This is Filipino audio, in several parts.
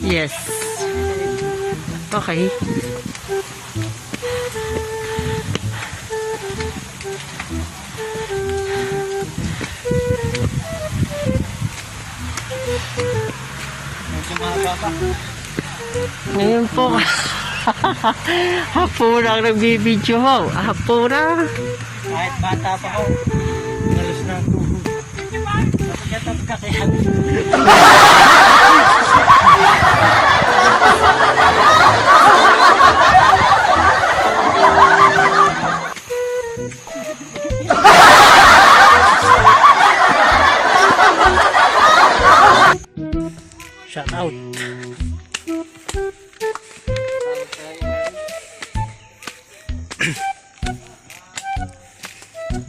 Yes. Okay. Ngayon po hapurang nagbibidyo ho. Hapurang Kahit bata pa ako, nalos na ang tuhod. Napagkatap ka kaya. shout out.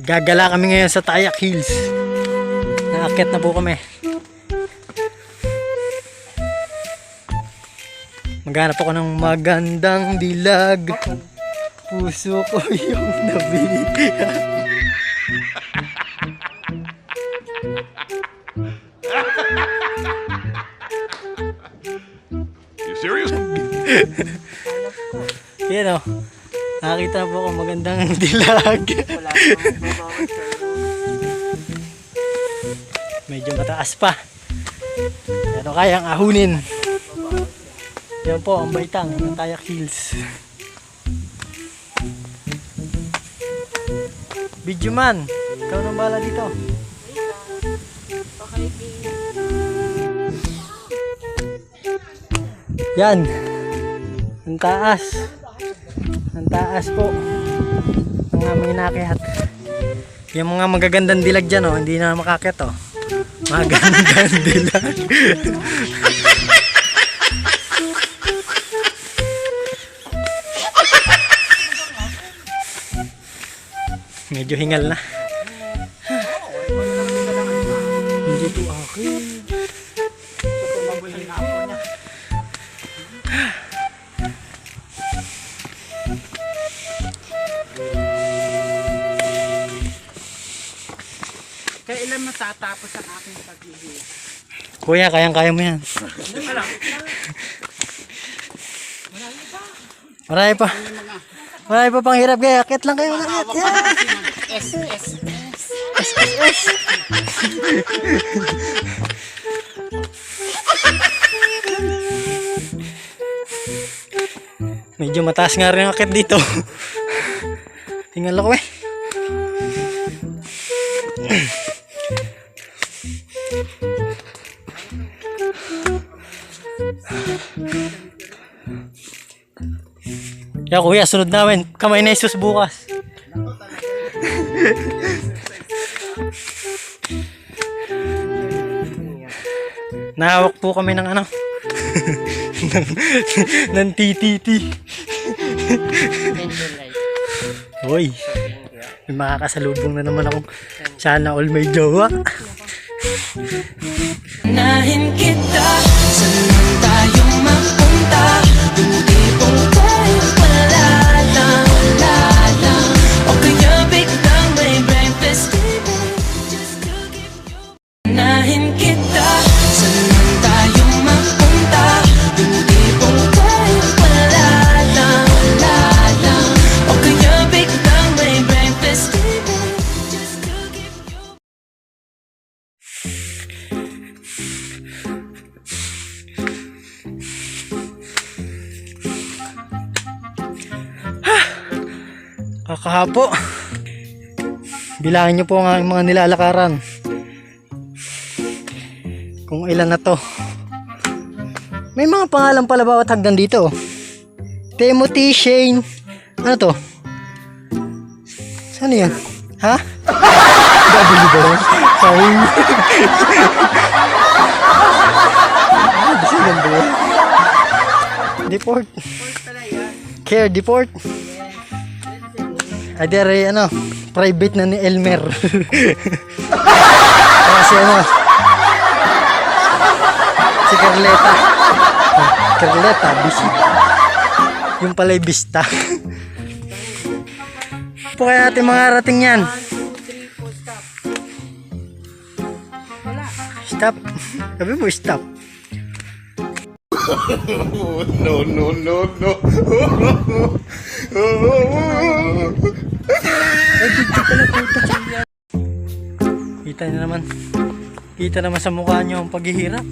Gagala kami ngayon sa Tayak Hills. Naakyat na po kami. Maghanap ako ng magandang dilag. Puso ko yung nabili. You serious? Yan o. Nakakita po ako magandang dilag. Medyo mataas pa. Pero kayang ahunin. Yan po ang baitang ng Tayak Hills. Video man, ikaw nang bala dito. Yan. Ang taas. Ang taas po. Ang aming inakyat. Yung mga magagandang dilag dyan, oh, hindi na makakyat, oh. Magandang dilag. Medyo hingal na. Hindi to akin. Kailan matatapos ang aking pag-ihi? Kuya, kayang-kaya mo yan. Marami pa. Marami pa pang hirap kaya. Akit lang kayo. Akit. S. Medyo mataas nga rin ang akit dito. Hingal ako eh. Ya kuya, sunod namin. Kamay na isus bukas. Nahawak po kami ng ano. ng TTT. Hoy. May makakasalubong na naman akong sana all may jowa. Nahin kita, saan tayo mapunta? Yung tipong tayo palalang, o kaya biglang may breakfast table just to give you. Nahin kita, saan tayo mapunta? Yung tipong tayo palalang, o kaya biglang may breakfast table just to give you. Kakahapo. Bilangin nyo po ang mga nilalakaran. Kung ilan na to. May mga pangalan pala bawat hagdan dito. Timothy, Shane. Ano to? Saan yan? Ha? W ba rin? Sorry. Ano ba siya ganda? Deport. Care Deport. Ay, dere, ano, private na ni Elmer. Kasi ano, si Carleta. Carleta, bisita. Yung pala'y bista. Po kaya natin mga rating yan. Stop. Sabi mo stop. No, no, no, no. Kita nyo naman. Kita naman sa mukha nyo ang paghihirap.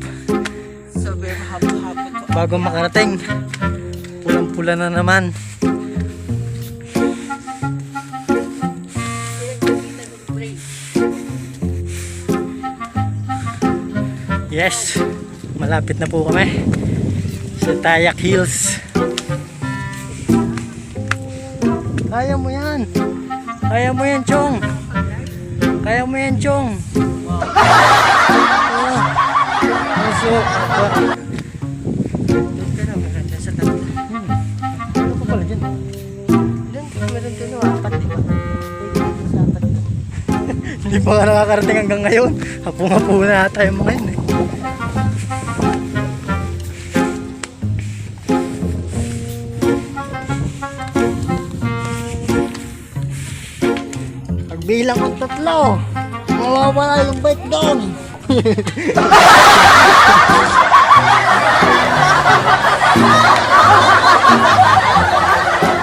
Sabi, mahapon-hapon ko. Bago makarating, pulang-pula na naman. Yes, malapit na po kami sa Tayak Hills. Kaya mo yan. Kaya mo yan, Chong. Kaya mo yan, Chong. So, doon ka na, meron dyan sa tabi. Ano ka pala dyan? Doon, meron dyan, apat, diba? Hindi pa nga nakakarating hanggang ngayon. Hapo-hapo na tayo mga yun eh. Pagbilang ko 3, mawawala yung bike doon.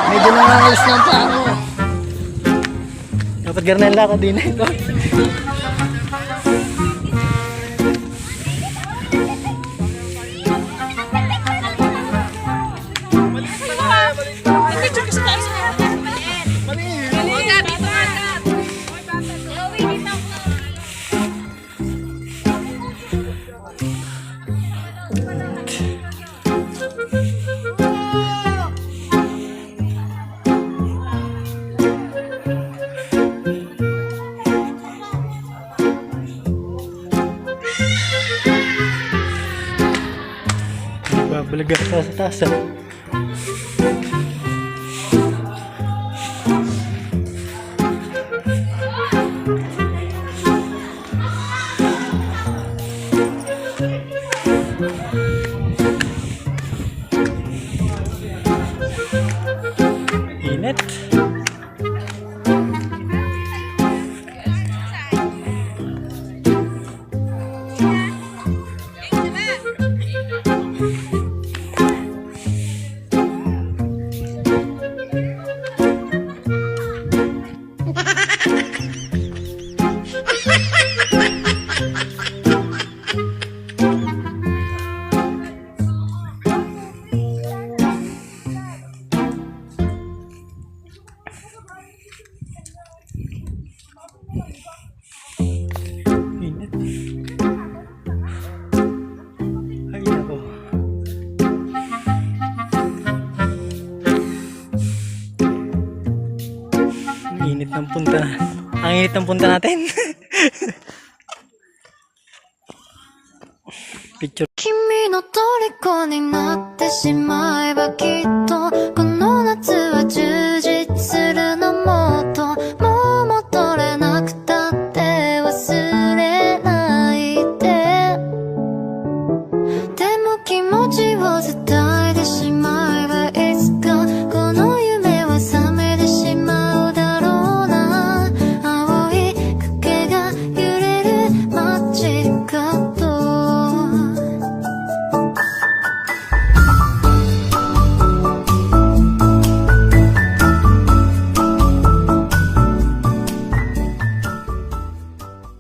Medyo nangangalis na ang paano. Dapat garnay lakad din ito. Babalaga sa tasa. Init. Init. Ay, nako. Ang init ng punta. Ang init ng punta natin. Picture. 君の虜になっ